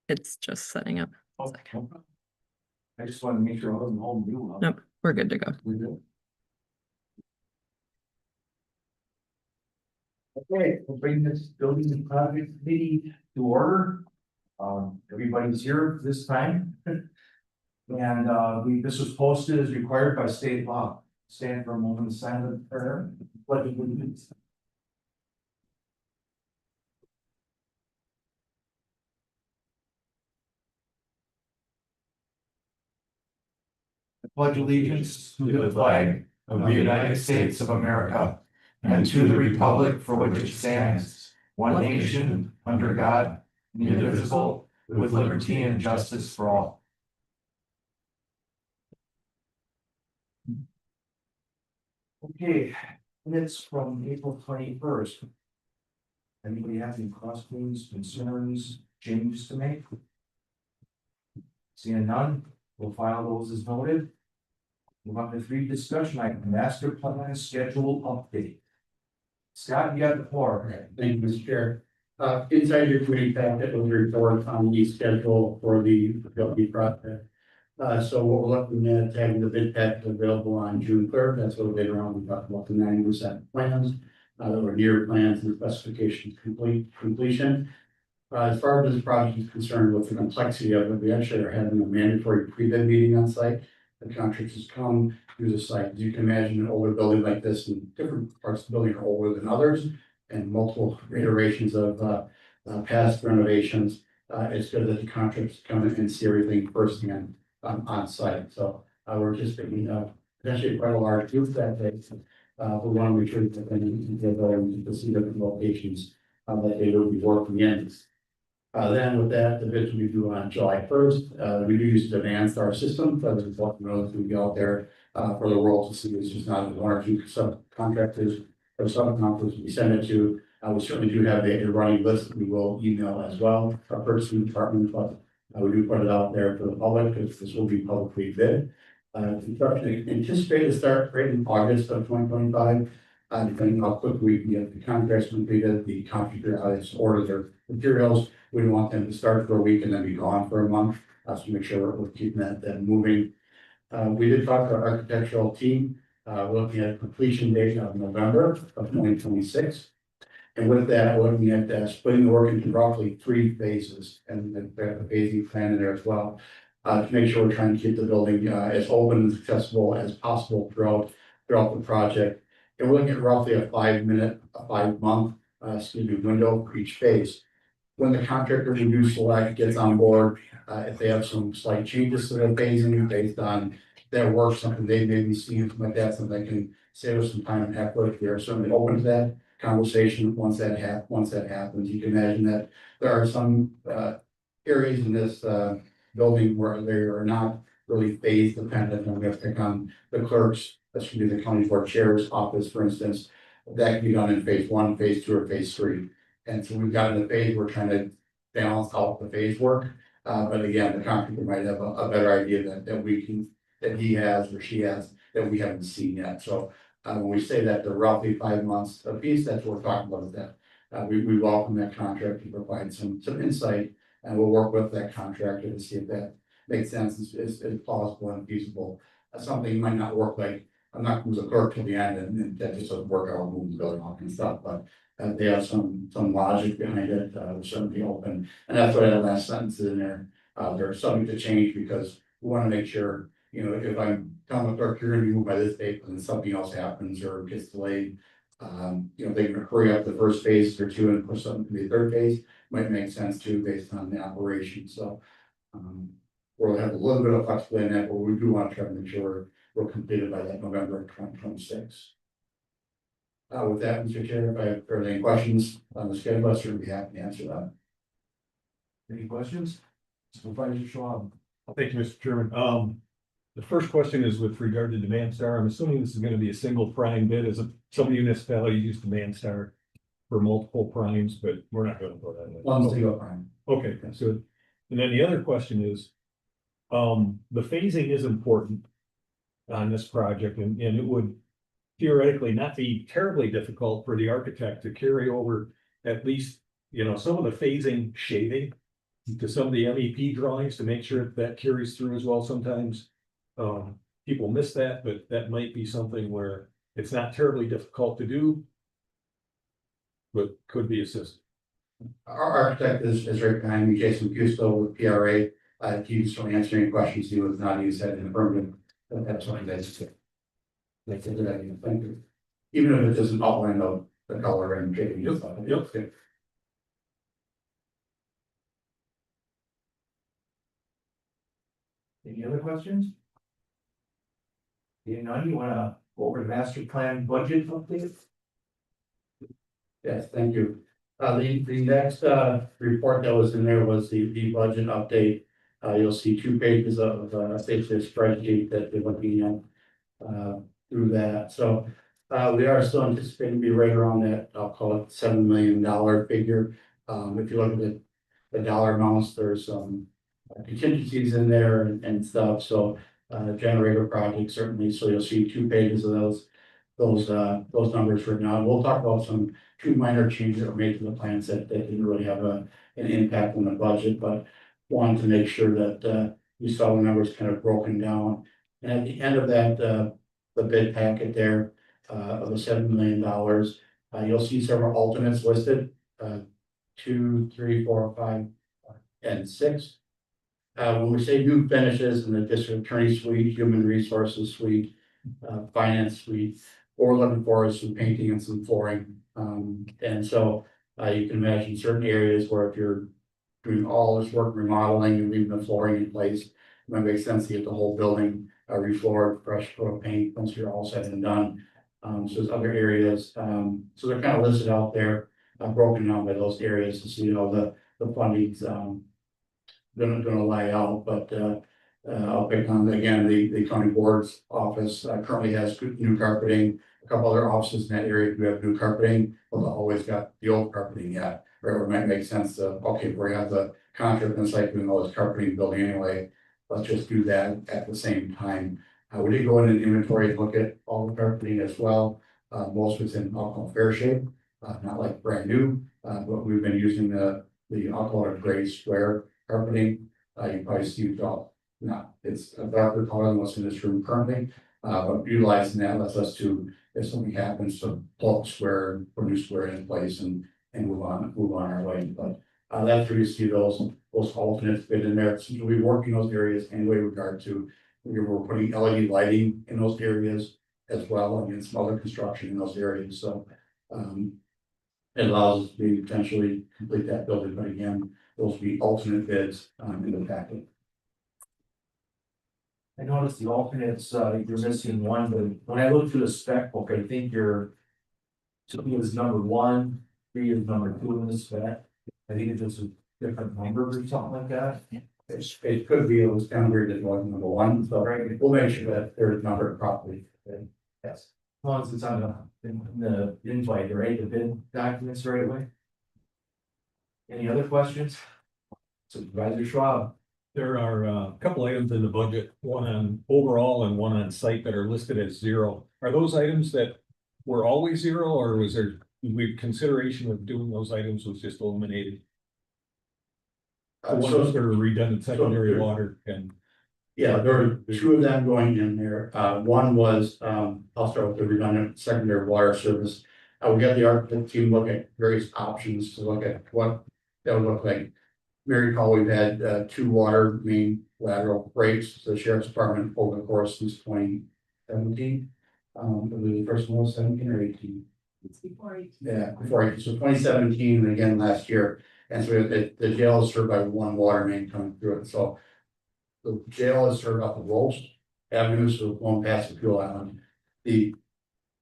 It's just setting up. Oh, no problem. I just wanted to make sure I wasn't holding you up. Nope, we're good to go. We do. Okay, we'll bring this building and project committee to order. Everybody's here this time. And this was posted as required by state law. Stand for a moment of silent prayer. Pledge of allegiance. I pledge allegiance to the flag of the United States of America and to the republic for which it stands, one nation, under God, indivisible, with liberty and justice for all. Okay, minutes from April 21st. Anybody have any questions, concerns, changes to make? Seeing none, we'll file those as noted. Move on to 3 discussion item, master plan schedule update. Scott, you got the floor. Okay, thank you, Mr. Chair. Inside your committee packet was a report on the schedule for the building project. So what we're looking at, having the bid packet available on June 3rd, that's what later on we talked about the 90% plans. That were near plans and specifications completion. As far as this project is concerned with the complexity of it, we actually are having a mandatory pre-bid meeting on site. The contractors come use the site. As you can imagine, an older building like this and different parts of the building are older than others and multiple iterations of past renovations. It's good that the contractors come in and see everything firsthand on site. So we're just thinking potentially quite a large group that day. We want to make sure that they're going to see different locations that they will be working in. Then with that, the bids we do on July 1st, we do use the Advanced system, so there's what we go out there for the world to see. It's just not 1 or 2 subcontractors or subcontractors we send it to. We certainly do have a running list that we will email as well, our purchasing department, but we do put it out there for the public because this will be publicly bid. Construction anticipated to start right in August of 2025. Depending on how quickly we can get the contracts completed, the contractor has ordered their materials. We don't want them to start for a week and then be gone for a month. So make sure we're keeping that moving. We did talk to our architectural team, looking at completion date of November of 2026. And with that, we're looking at splitting the work into roughly 3 phases, and the phasing plan in there as well. To make sure we're trying to keep the building as open and accessible as possible throughout the project. And we're looking at roughly a 5-month window for each phase. When the contractor we do select gets on board, if they have some slight changes to their phasing based on their work, something they may be seeing like that, something that can save us some time and effort, we are certainly open to that conversation once that happens. You can imagine that there are some areas in this building where they are not really phase dependent, and we have to pick on the clerks, that should be the county board chair's office, for instance. That can be done in phase 1, phase 2, or phase 3. And so we've got in the phase, we're trying to balance out the phase work. But again, the contractor might have a better idea that he has or she has that we haven't seen yet. So when we say that they're roughly 5 months a piece, that's what we're talking about, is that we welcome that contractor to provide some insight, and we'll work with that contractor to see if that makes sense, is plausible and feasible. Something might not work, like I'm not going to the clerk till the end, and that just doesn't work out, moving the building off and stuff, but they have some logic behind it, we're certainly open, and that's why that last sentence is in there. They're subject to change because we want to make sure, if I'm telling the clerk you're going to be moved by this date, and then something else happens or gets delayed, they can hurry up the first phase or 2 and push something to the 3rd phase. Might make sense too, based on the operation. So we'll have a little bit of flexibility in that, but we do want to try to make sure we're completed by that November 2026. With that, Mr. Chair, if I have any questions on the schedule, I'll certainly be happy to answer that. Any questions? Supervisor Schwab. Thank you, Mr. Chairman. The first question is with regard to Demand Star. I'm assuming this is going to be a single prime bid, as some municipalities use Demand Star for multiple primes, but we're not going to go that way. One single prime. Okay, so, and then the other question is, the phasing is important on this project, and it would theoretically not be terribly difficult for the architect to carry over at least, some of the phasing shading to some of the MEP drawings to make sure that carries through as well sometimes. People miss that, but that might be something where it's not terribly difficult to do, but could be assisted. Our architect is right behind me, Jason Custo with PRA. He was certainly answering any questions. He was not, he said in affirmative, but that's what he does. That's a good idea, thank you. Even if it doesn't outline the color and shading and stuff. Yep. Any other questions? You know, you wanna go over the master plan budget update? Yes, thank you. The next, report that was in there was the budget update. You'll see 2 pages of, basically a spreadsheet that they're looking at, through that. So, we are still anticipating to be right around that, I'll call it $7 million figure. If you look at the dollar amounts, there's some contingencies in there and stuff, so, generator project certainly, so you'll see 2 pages of those numbers written out. We'll talk about some 2 minor changes that were made to the plans that didn't really have an impact on the budget, but wanted to make sure that you saw the numbers kind of broken down. And at the end of that, the bid packet there, of the $7 million, you'll see several alternates listed, 2, 3, 4, 5, and 6. When we say new finishes in the district attorney suite, human resources suite, finance suite, what we're looking for is some painting and some flooring. And so you can imagine certain areas where if you're doing all this work remodeling and leaving the flooring in place, it might make sense to get the whole building refloored, fresh coat of paint once you're all said and done. So there's other areas, so they're kind of listed out there, broken down by those areas, so you know the funding's gonna lie out, but I'll pick on again, the county board's office currently has new carpeting. A couple other offices in that area do have new carpeting, but they've always got the old carpeting yet. Or it might make sense to, okay, we're gonna have the contract and site doing all this carpeting building anyway. Let's just do that at the same time. We did go in an inventory and look at all the carpeting as well. Most of it's in alcohol fair shape, not like brand new, but we've been using the alcohol gray square carpeting. You probably see it all. No, it's a darker color than what's in this room currently, but utilizing that lets us to, if something happens, to pull up square, put new square in place and move on our way. But that's where you see those alternates fit in there. So we'll be working those areas anyway, regard to we're putting LED lighting in those areas as well, and some other construction in those areas. So it allows us to potentially complete that building, but again, those will be alternate bids in the packet. I noticed the alternates, you're missing one, but when I look through the spec book, I think you're. 2 is number 1, 3 is number 2 in the spec. I think it's just a different number or something like that. It could be, it was down here that wasn't number 1, so Right. we'll make sure that they're numbered properly. Yes. As long as it's on the invite, right, the bid documents the right way. Any other questions? Supervisor Schwab. There are a couple items in the budget, one on overall and one on site that are listed as 0. Are those items that were always 0, or was there consideration of doing those items was just eliminated? One of their redundant secondary water and. Yeah, there are 2 of them going in there. One was, I'll start with the redundant secondary water service. We got the architect team look at various options to look at what that would look like. Mary recall we've had 2 water main lateral breaks to the sheriff's department over the course since 2017. The first one was 17 or 18. It's before 18. Yeah, before 18. So 2017 and again last year. And so the jail is served by 1 water main coming through it. So the jail is served off of Rolls Avenue, so going past the fuel island. The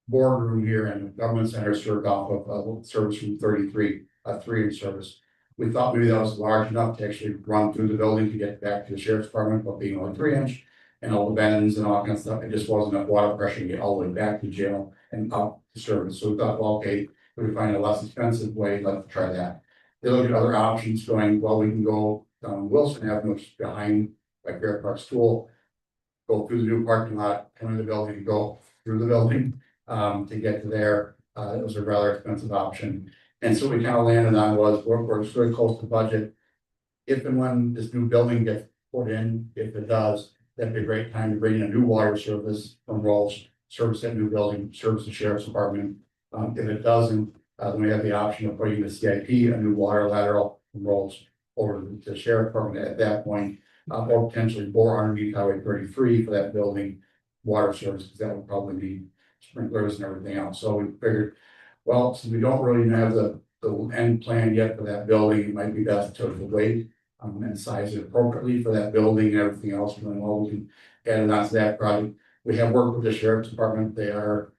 boardroom here and the government center is served off of service room 33, 3 in service. We thought maybe that was large enough to actually run through the building to get back to the sheriff's department, but being only 3-inch and all the bends and all that kind of stuff, it just wasn't enough water pressure to get all the way back to jail and up to service. So we thought, well, okay, if we find a less expensive way, let's try that. They looked at other options going, well, we can go down Wilson Avenue, which is behind like Bear Park School, go through the new parking lot, come in the building, go through the building, to get to there. It was a rather expensive option. And so we kind of landed on was, we're really close to budget. If and when this new building gets put in, if it does, that'd be a great time to bring in a new water service from Rolls, service that new building, service the sheriff's department. If it doesn't, then we have the option of putting the CIP, a new water lateral from Rolls over to the sheriff department at that point. Or potentially bore underneath Highway 33 for that building water service, because that would probably be sprinklers and everything else. So we figured, well, since we don't really have the end plan yet for that building, it might be best to wait and size it appropriately for that building and everything else. And then, well, we can add it on to that project. We have worked with the sheriff's department. They are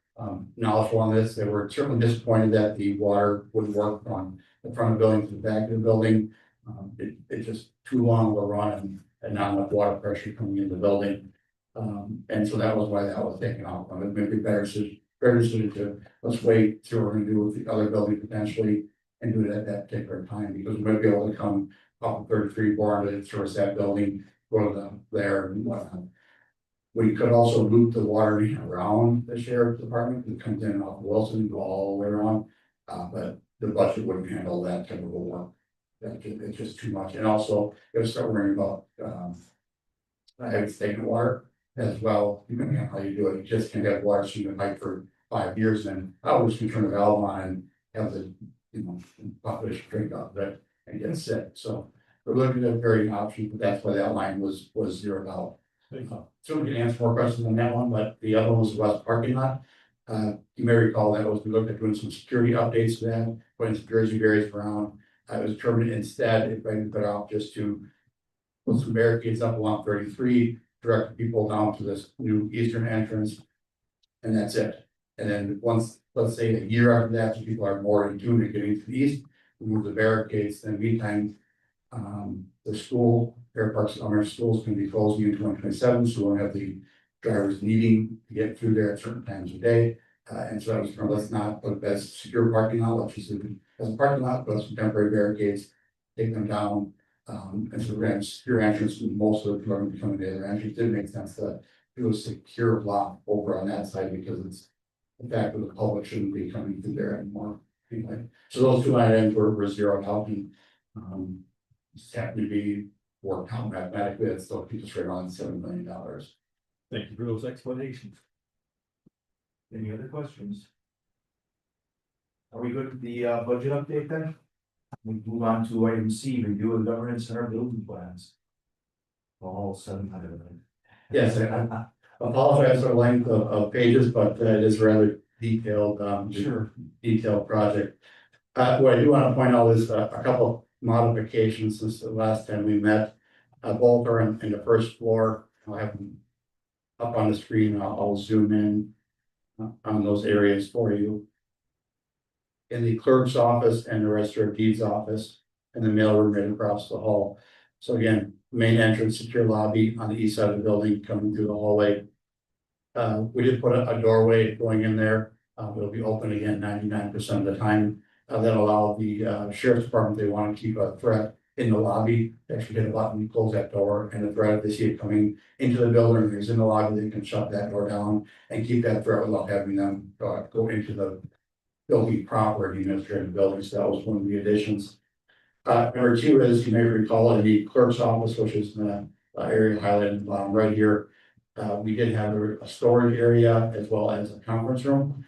knowledgeable on this. They were certainly disappointed that the water wouldn't work from the front of the building to the back of the building. It's just too long of a run and not enough water pressure coming in the building. And so that was why that was taken off. It may be better suited to, let's wait, see what we're gonna do with the other building potentially, and do it at that particular time, because we might be able to come off of 33 bore to service that building, go to there and whatnot. We could also loop the water around the sheriff's department, it comes in off Wilson, go all the way around, but the budget wouldn't handle that type of a work. It's just too much, and also you gotta start worrying about heavy stagnant water as well, depending on how you do it. You just can't have water sitting in the pipe for 5 years, and I always can turn the valve on and have the population drink out of it and get sick. So we're looking at varying options, but that's why that line was zeroed out. So we can answer more questions on that one, but the other one was the west parking lot. You may recall that was, we looked at doing some security updates to that, putting some Jersey barriers around. It was determined instead, if I can put off just to put some barricades up along 33, direct people down to this new eastern entrance. And that's it. And then once, let's say a year after that, so people are more in tune to getting to the east, we move the barricades. Then meantime, the school, Fair Parks Elementary School is going to be closing in 2027, so we won't have the drivers needing to get through there at certain times of day. And so that was, let's not put the best secure parking lot, let's just as a parking lot, put some temporary barricades, take them down. And so we're going to secure entrance, and most of the people are becoming the other entrance. It didn't make sense to do a secure block over on that side, because it's the fact that the public shouldn't be coming through there anymore. Anyway, so those two items were zeroed out, and just happened to be worked out mathematically. It still keeps us right around $7 million. Thank you for those explanations. Any other questions? Are we good with the budget update then? We move on to item C, review of governance and our building plans. All 700 of them. Yes, I apologize for the length of pages, but it is rather detailed, Sure. detailed project. What I do want to point out is a couple modifications since the last time we met. Both are in the first floor. I'll have them up on the screen. I'll zoom in on those areas for you. In the clerk's office and the register of deeds office, and the mailroom right across the hall. So again, main entrance, secure lobby on the east side of the building, coming through the hallway. We did put a doorway going in there. It'll be open again 99% of the time. That allow the sheriff's department, they want to keep a threat in the lobby, they actually hit a button, close that door, and the threat, if they see it coming into the building, there's in the lobby, they can shut that door down and keep that threat without having them go into the building proper, the administrative building. So that was one of the additions. Number two is, you may recall, in the clerk's office, which is in the area highlighted in the bottom right here, we did have a storage area as well as a conference room.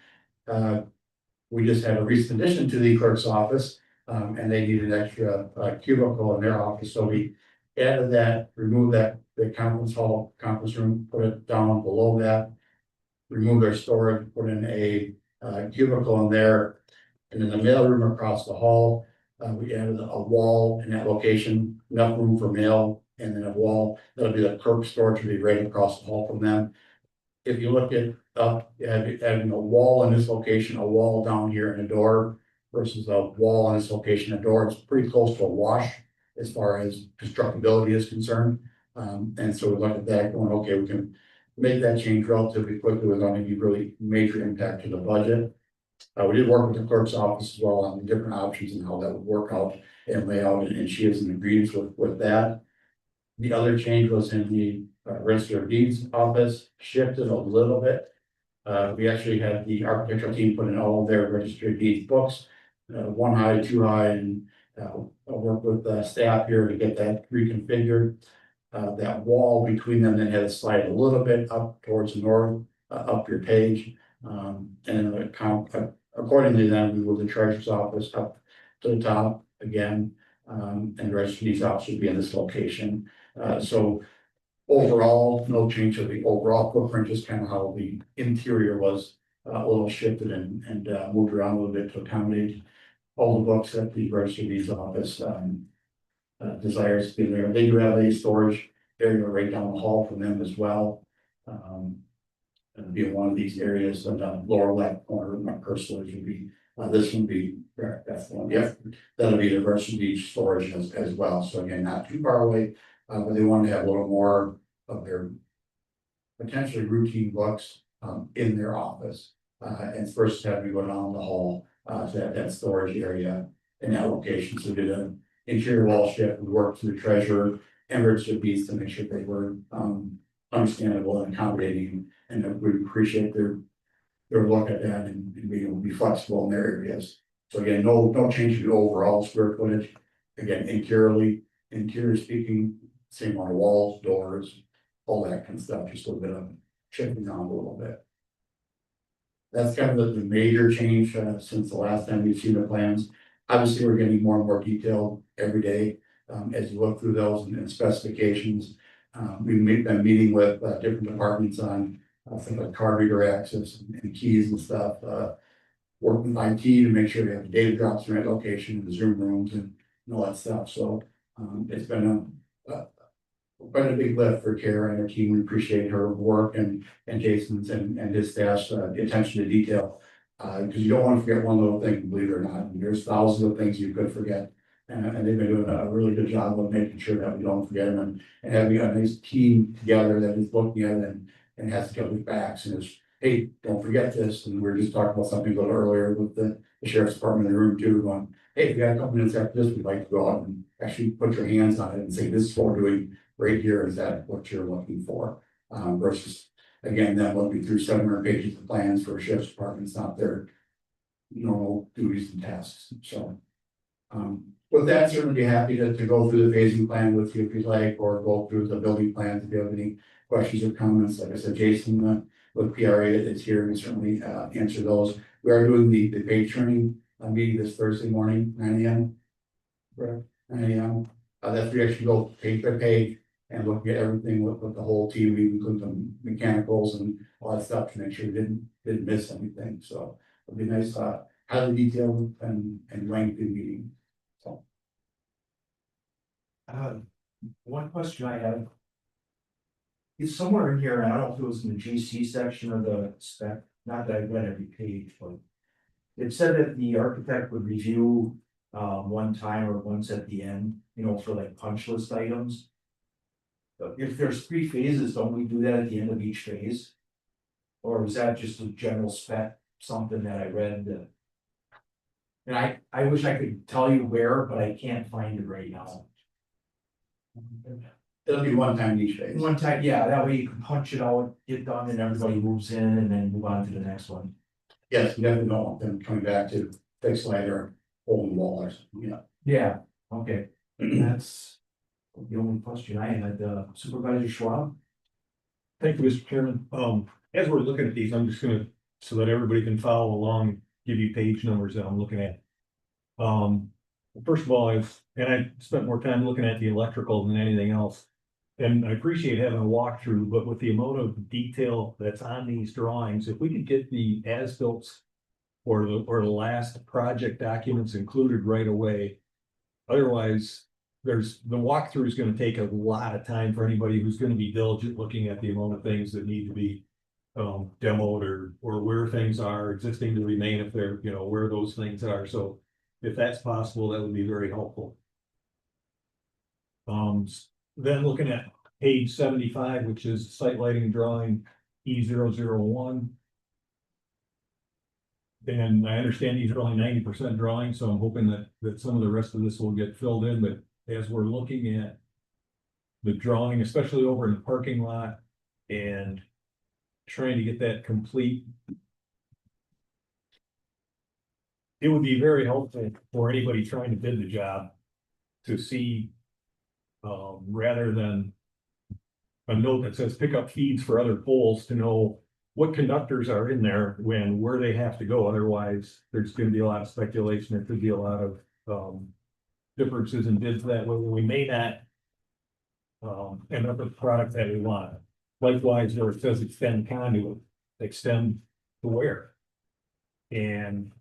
We just had a recent addition to the clerk's office, and they needed an extra cubicle in their office. So we added that, removed that, the conference hall, conference room, put it down below that, remove their storage, put in a cubicle in there. And in the mailroom across the hall, we added a wall in that location, enough room for mail, and then a wall, that'll be the clerk storage, will be right across the hall from them. If you look at having a wall in this location, a wall down here and a door versus a wall in this location, a door, it's pretty close to a wash as far as constructability is concerned. And so we looked at that going, okay, we can make that change relatively quickly without any really major impact to the budget. We did work with the clerk's office as well on the different options and how that would work out and layout, and she is in agreement with that. The other change was in the register of deeds office, shifted a little bit. We actually had the architectural team put in all of their registry of deeds books, one high, two high, and I'll work with the staff here to get that reconfigured. That wall between them then had to slide a little bit up towards the north, up your page. And accordingly, then we moved the treasurer's office up to the top again. And the registry of deeds office should be in this location. So overall, no change to the overall footprint, just kind of how the interior was a little shifted and moved around a little bit to accommodate all the books that the registry of deeds office desires to be there. They do have a storage area right down the hall from them as well. It'll be in one of these areas on the lower left corner of my personal would be, this one be, that's the one, yep. That'll be the registry of deeds storage as well. So again, not too far away, but they want to have a little more of their potentially routine books in their office. And first have we go down the hall to that storage area in that location. So we did an interior wall shift. We worked through the treasurer and registry of deeds to make sure they were understandable and accommodating. And we appreciate their look at that and being able to be flexible in their areas. So again, no change to the overall square footage. Again, interior speaking, same on the walls, doors, all that kind of stuff, just a little bit of shifting on a little bit. That's kind of the major change since the last time we've seen the plans. Obviously, we're getting more and more detailed every day as you look through those and specifications. We've been meeting with different departments on things like card reader access and keys and stuff. Working with IT to make sure we have the data drops in the right location, the Zoom rooms and all that stuff. So it's been quite a big lift for Kara and her team. We appreciate her work and Jason's and his staff's attention to detail. Because you don't want to forget one little thing, believe it or not. There's thousands of things you could forget. And they've been doing a really good job of making sure that we don't forget them and having a nice team together that is looking at it and has to get with backs and is, hey, don't forget this. And we are just talking about something a little earlier with the sheriff's department in the room too, going, hey, if you got a couple minutes after this, we'd like to go out and actually put your hands on it and say, this is what we're doing right here. Is that what you're looking for? Versus, again, them looking through 700 pages of plans for a sheriff's department. It's not their normal duties and tasks. So, with that, certainly be happy to go through the phasing plan with you if you'd like, or go through the building plans if you have any questions or comments. Like I said, Jason with PRA is here and certainly answer those. We are doing the page turning meeting this Thursday morning, 9 a.m. Correct, 9 a.m. That's where we actually go page by page and look at everything with the whole team. We include the mechanicals and all that stuff to make sure we didn't miss anything. So it'll be a nice, highly detailed and lengthy meeting. So. One question I have. Is somewhere in here, I don't know if it was in the GC section of the spec, not that I read every page, but. It said that the architect would review one time or once at the end, you know, for like punch list items. But if there's 3 phases, don't we do that at the end of each phase? Or was that just a general spec, something that I read? And I wish I could tell you where, but I can't find it right now. It'll be one time each phase. One time, yeah, that way you can punch it out, get done, and everybody moves in and then move on to the next one. Yes, we definitely don't want them coming back to fix later, hole in the wall or something, yeah. Yeah, okay, that's the only question I had, Supervisor Schwab. Thank you, Mr. Chairman. As we're looking at these, I'm just gonna, so that everybody can follow along, give you page numbers that I'm looking at. First of all, I spent more time looking at the electrical than anything else. And I appreciate having a walkthrough, but with the amount of detail that's on these drawings, if we could get the as-built or the last project documents included right away. Otherwise, the walkthrough is going to take a lot of time for anybody who's going to be diligent looking at the amount of things that need to be demoed or where things are existing to remain, if they're, you know, where those things are. So if that's possible, that would be very helpful. Then looking at page 75, which is site lighting drawing E001. And I understand these are only 90% drawing, so I'm hoping that some of the rest of this will get filled in. But as we're looking at the drawing, especially over in the parking lot and trying to get that complete. It would be very helpful for anybody trying to bid the job to see, rather than a note that says pick up feeds for other poles, to know what conductors are in there when, where they have to go. Otherwise, there's gonna be a lot of speculation. There could be a lot of, differences in bids that way. We may not end up with the product that we want. Likewise, where it says extend conduit, extend to where? And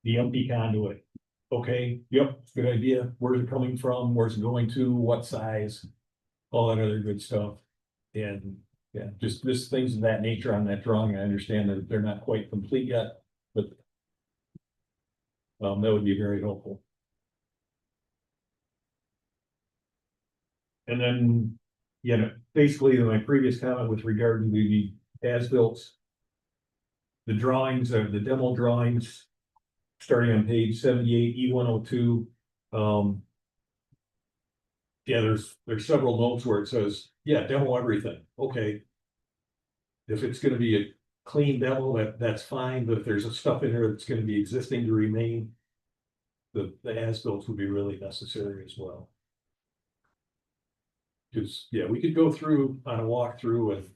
the empty conduit, okay, yep, good idea. Where's it coming from? Where's it going to? What size? All that other good stuff. And yeah, just things of that nature on that drawing. I understand that they're not quite complete yet, but that would be very helpful. And then, yeah, basically my previous comment with regard to the as-built, the drawings or the demo drawings, starting on page 78, E102. Yeah, there's several notes where it says, yeah, demo everything. Okay. If it's gonna be a clean demo, that's fine, but if there's stuff in here that's gonna be existing to remain, the as-built would be really necessary as well. Because, yeah, we could go through on a walkthrough and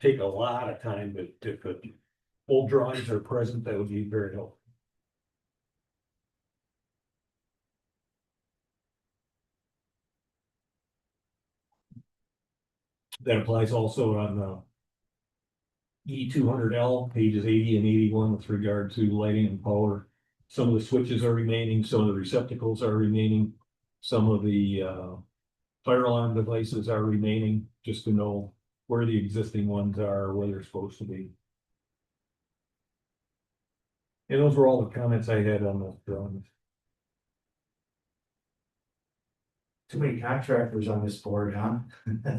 take a lot of time, but if the old drawings are present, that would be very helpful. That applies also on E200L, pages 80 and 81 with regard to lighting and power. Some of the switches are remaining, some of the receptacles are remaining, some of the fire alarm devices are remaining, just to know where the existing ones are, where they're supposed to be. And those were all the comments I had on those drawings. Too many contractors on this board, huh?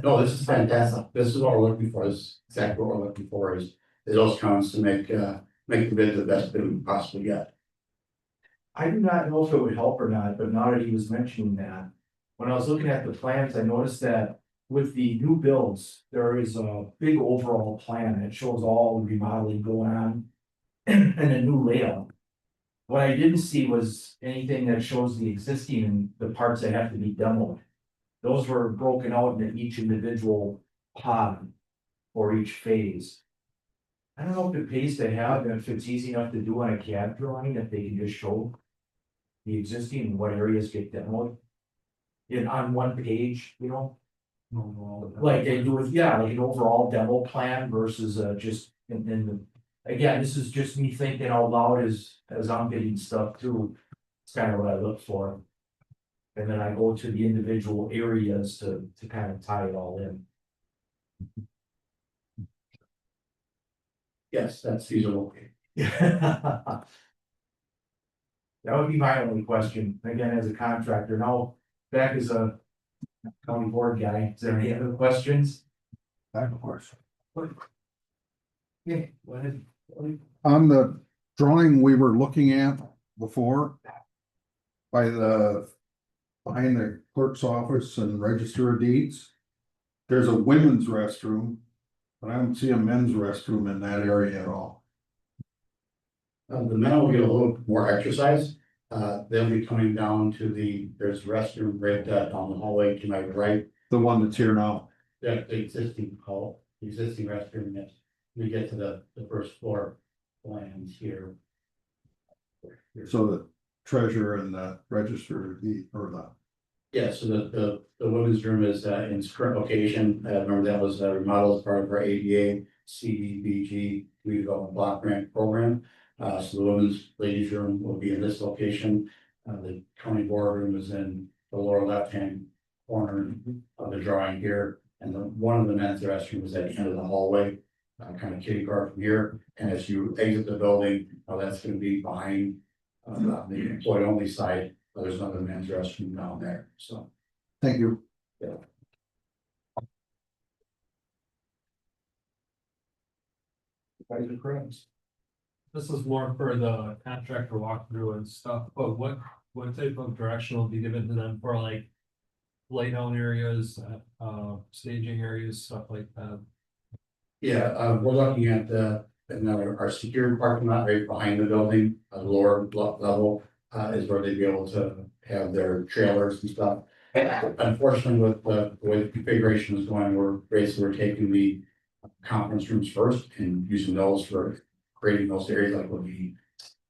No, this is fantastic. This is what we're looking for. This is exactly what we're looking for is those comments to make the bid the best bid we can possibly get. I do not know if it would help or not, but now that he was mentioning that, when I was looking at the plans, I noticed that with the new builds, there is a big overall plan that shows all the remodeling going on and a new layout. What I didn't see was anything that shows the existing and the parts that have to be demoed. Those were broken out into each individual pod for each phase. I don't know if it pays to have, and if it's easy enough to do on a CAD drawing, if they can just show the existing and what areas get demoed on one page, you know? Like they do with, yeah, like an overall demo plan versus just in the. Again, this is just me thinking out loud as I'm getting stuff too. It's kind of what I look for. And then I go to the individual areas to kind of tie it all in. Yes, that's feasible. That would be my only question, again, as a contractor. Now, back as a county board guy, is there any other questions? Of course. Yeah, go ahead. On the drawing we were looking at before. Behind the clerk's office and register of deeds. There's a women's restroom. But I don't see a men's restroom in that area at all. The men will get a little more exercise. They'll be coming down to there's a restroom right down the hallway to my right. The one that's here now. The existing restroom, yes. We get to the first floor plans here. So the treasurer and the register of deed or the. Yeah, so the women's room is in its current location. Remember that was remodeled as part of our ADA CDBG redevelopment block grant program. So the women's ladies room will be in this location. The county board room is in the lower left-hand corner of the drawing here. And one of the men's restrooms is at the end of the hallway, kind of kitty car from here. And as you exit the building, that's going to be behind the employee only side. There's another men's restroom down there, so. Thank you. This is more for the contractor walkthrough and stuff, but what type of direction will be given to them for like laydown areas, staging areas, stuff like that. Yeah, we're looking at our secure parking lot right behind the building, lower level, is where they'd be able to have their trailers and stuff. Unfortunately, with the way the configuration is going, we're taking the conference rooms first and using those for creating those areas like would be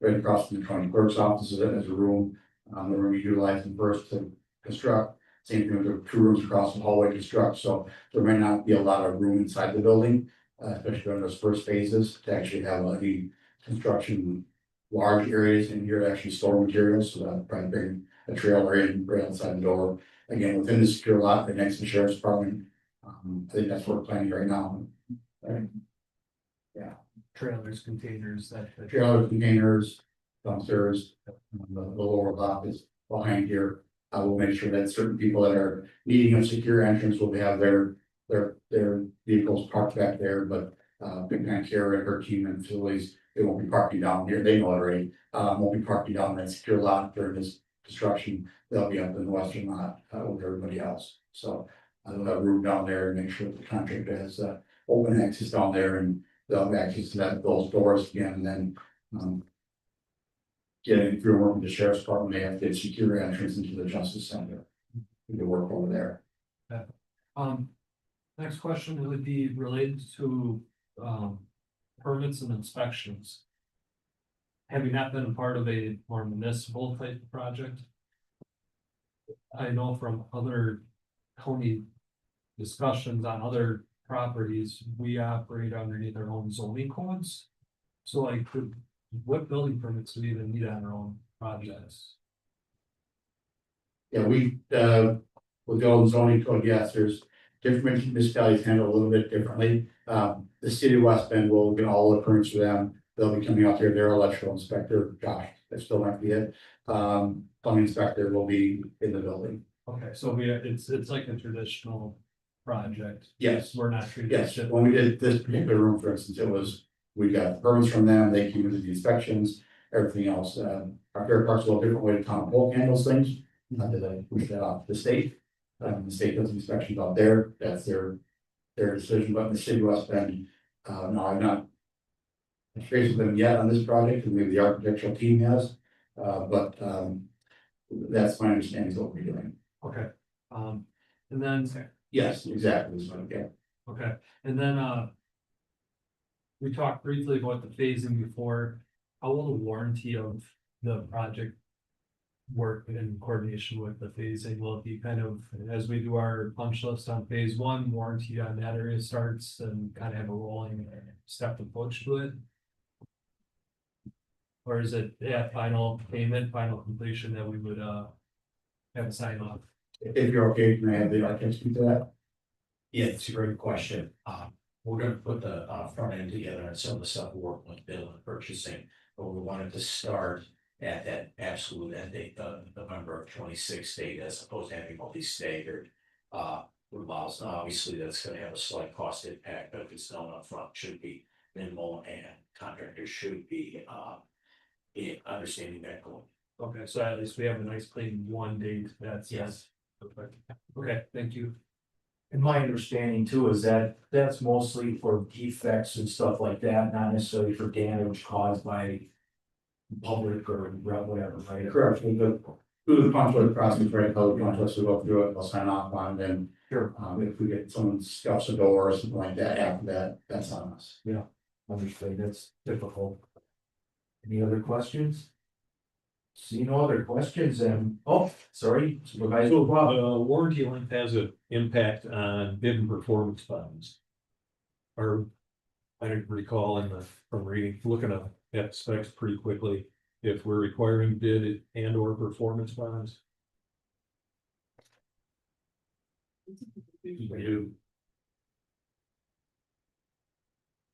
right across from the county clerk's office as a room. That we're utilizing first to construct. Same thing with the 2 rooms across the hallway construct, so there may not be a lot of room inside the building. Especially during those first phases, to actually have any construction large areas in here to actually store materials, so that probably bring a trailer in right outside the door. Again, within the secure lot, right next to the sheriff's department, I think that's what we're planning right now. Right? Trailers, containers, that. Trailer containers, dumpsters, the lower lot is behind here. I will make sure that certain people that are needing a secure entrance will have their vehicles parked back there, but Big Pan Kara and her team and facilities, they won't be parking down here, they know already. Won't be parking down that secure lot during this construction, they'll be up in the western lot with everybody else. So I'll have room down there and make sure that the contractor has open access down there, and they'll have access to those doors again, and then getting through work with the sheriff's department, they have to get secure entrance into the justice center. We can work over there. Next question would be related to, permits and inspections. Have you not been a part of a more municipal type of project? I know from other county discussions on other properties, we operate underneath our own zoning codes. So like, what building permits do we even need on our own projects? Yeah, with the old zoning code, yes, there's different municipalities handle a little bit differently. The city of West Bend will get all the permits for them. They'll be coming out there, their electrical inspector, Josh, that still might be it. Plumbing inspector will be in the building. Okay, so it's like a traditional project. Yes, We're not treating. yes, when we did this particular room, for instance, we got permits from them, they came into the inspections, everything else. Our fair park's a little different way to town bulk handles things. Not that I push that off the state. The state does inspections out there, that's their decision, but in the city of West Bend, no, I've not faced with them yet on this project, and maybe the architectural team has, but that's my understanding is what we're doing. Okay, and then, Yes, exactly, so, yeah. okay, and then, we talked briefly about the phasing before. How will the warranty of the project work in coordination with the phasing? Will it be kind of, as we do our punch list on phase 1, warranty on that area starts and kind of have a rolling step approach to it? Or is it final payment, final completion that we would have a sign off? If you're okay, can I have the architect speak to that? Yeah, it's a great question. We're gonna put the front end together and some of the stuff will work with bill and purchasing, but we wanted to start at that absolute end date, the November of 26 date, as opposed to having all these staggered revolves. Now, obviously, that's gonna have a slight cost impact, but if it's known upfront, should be minimal, and contractors should be understanding that goal. Okay, so at least we have a nice clean one date, that's. Yes. Okay, thank you. And my understanding too is that that's mostly for defects and stuff like that, not necessarily for damage caused by public or whatever, right? Correct, we go through the punch list process, right, public punch list, we'll go through it, they'll sign off on it, and Sure. if we get someone scuffs a door or something like that, after that, that's on us. Understood, that's difficult. Any other questions? See no other questions, and, oh, sorry, Supervisor. So, warranty length has an impact on bid and performance bonds. Or, I didn't recall from reading, looking at specs pretty quickly, if we're requiring bid and or performance bonds. We do.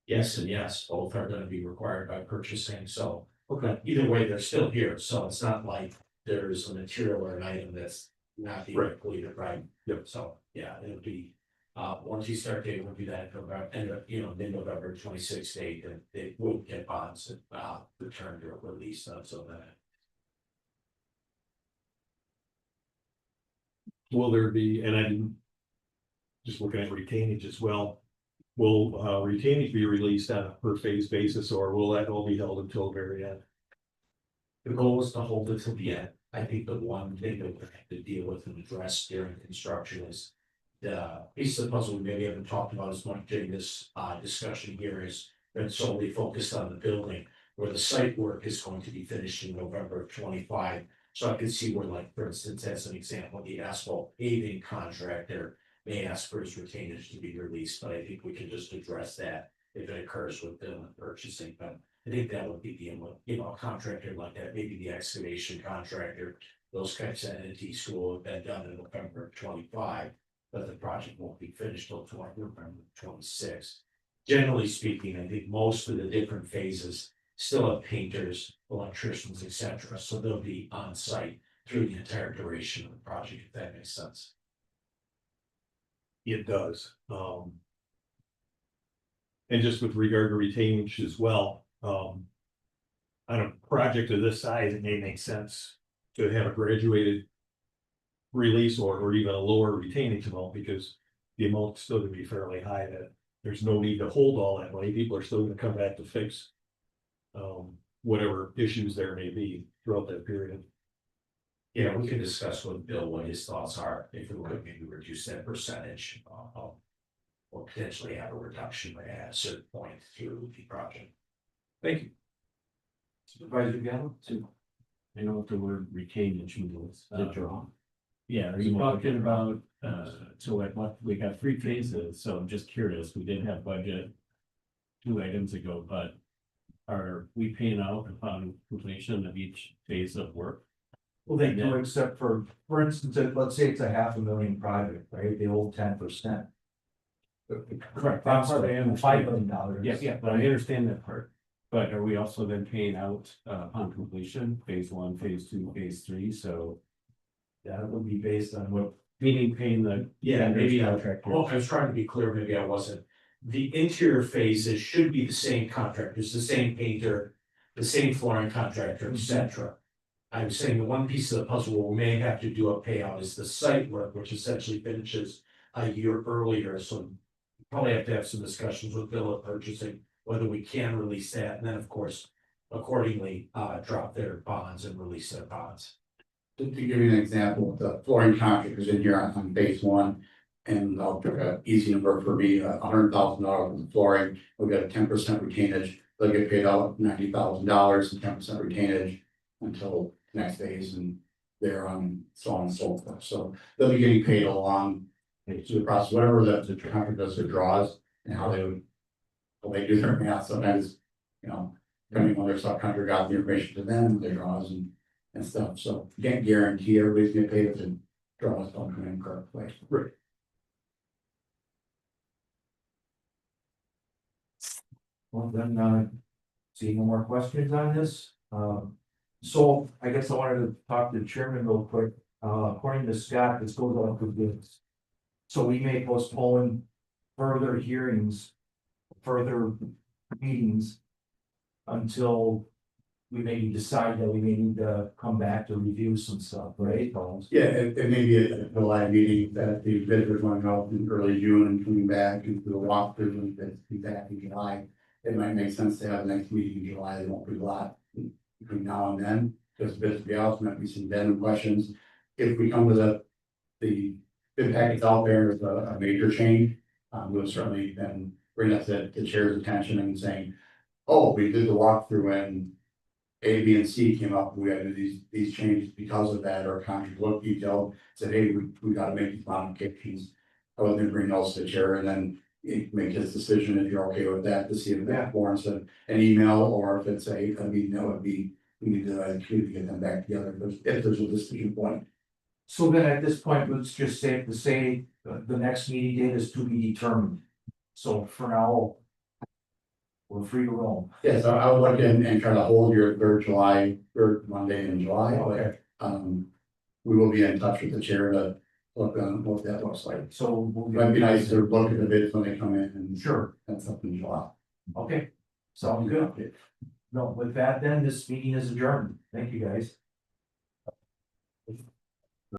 Yes and yes, both are gonna be required by purchasing, so. Okay. Either way, they're still here, so it's not like there's a material or an item that's not being Right. completed, right? Yep. So, yeah, it'll be, once you start date will be that November, end of, mid-November 26th date, and they will get bonds, returned or released, so that. will there be, and I'm just looking at retainage as well. Will retainage be released on a per phase basis, or will that all be held until the very end? The goal is to hold it till the end. I think the one thing that we have to deal with and address during construction is the piece of the puzzle we maybe haven't talked about as much during this discussion here is been solely focused on the building, where the site work is going to be finished in November of 25. So I could see where, like, for instance, as an example, the asphalt paving contractor may ask for his retainage to be released, but I think we can just address that if it occurs with bill and purchasing. But I think that would be a contractor like that, maybe the excavation contractor, those kinds of entities who will have been done in November of 25, but the project won't be finished till November 26. Generally speaking, I think most of the different phases still have painters, electricians, etc. So they'll be on site through the entire duration of the project, if that makes sense. It does. And just with regard to retainage as well, on a project of this size, it may make sense to have a graduated release or even a lower retainage amount, because the amount's still gonna be fairly high, that there's no need to hold all that money. People are still gonna come back to fix whatever issues there may be throughout that period. Yeah, we can discuss with Bill what his thoughts are, if we could maybe reduce that percentage, or potentially have a reduction at a certain point through the project. Thank you. Supervisor Gallo, too. I know what the word retainage means. The draw. Yeah, are you talking about, so at what, we got 3 phases, so I'm just curious, we did have budget 2 items ago, but are we paying out upon completion of each phase of work? Well, they do, except for instance, let's say it's a $500,000 project, right? They hold 10%. Correct. That's That's what I $5 understand. million. Yeah, but I understand that part. But are we also then paying out upon completion, phase 1, phase 2, phase 3, so That would be based on what. meaning paying the. Maybe contractor. Well, I was trying to be clear, maybe I wasn't. The interior phases should be the same contractors, the same painter, the same flooring contractor, etc. I'm saying the one piece of the puzzle where we may have to do a payout is the site work, which essentially finishes a year earlier, so. Probably have to have some discussions with Bill at purchasing, whether we can release that, and then, of course, accordingly, drop their bonds and release their bonds. To give you an example, the flooring contractors in here on phase 1. And I'll pick an easy number for me, $100,000 on the flooring, we'll get a 10% retainage, they'll get paid out $90,000 and 10% retainage. Until next phase, and they're on so on and so forth, so they'll be getting paid along. Through the process, whatever the contractor does their draws and how they do their math, sometimes, depending on their subcontractor got the information to them, their draws and stuff, so you can't guarantee everybody's gonna pay if the draws don't come in correctly. Right. Well, then, seeing no more questions on this, so I guess I wanted to talk to the chairman real quick. According to Scott, this goes on for bids. So we may postpone further hearings, further meetings. Until we maybe decide that we may need to come back to review some stuff, right? Yeah, it may be a live meeting that the bids are going out in early June and coming back and do a walkthrough and bids be back in July. It might make sense to have the next meeting in July, there won't be a lot between now and then, because bids will be out, might be some random questions. If we come to the bid package out there is a major change, we'll certainly then bring that to the chair's attention and saying, oh, we did the walkthrough and A, B, and C came up, we had to do these changes because of that, or contract look detailed, said, hey, we gotta make these modifications. I was gonna bring those to the chair and then make his decision if you're okay with that, to see if that warrants an email, or if it's a meeting, that would be, we need to get them back together, if there's a decision point. So then at this point, let's just say the next meeting date is to be determined. So for now, we're free to roam. Yes, I would look in and try to hold your third Monday in July. Okay. We will be in touch with the chair to look on what that looks like. So It might be nice to look at the bids when they come in and Sure, that's up in July. okay, sounds good. No, with that then, this meeting is adjourned. Thank you, guys.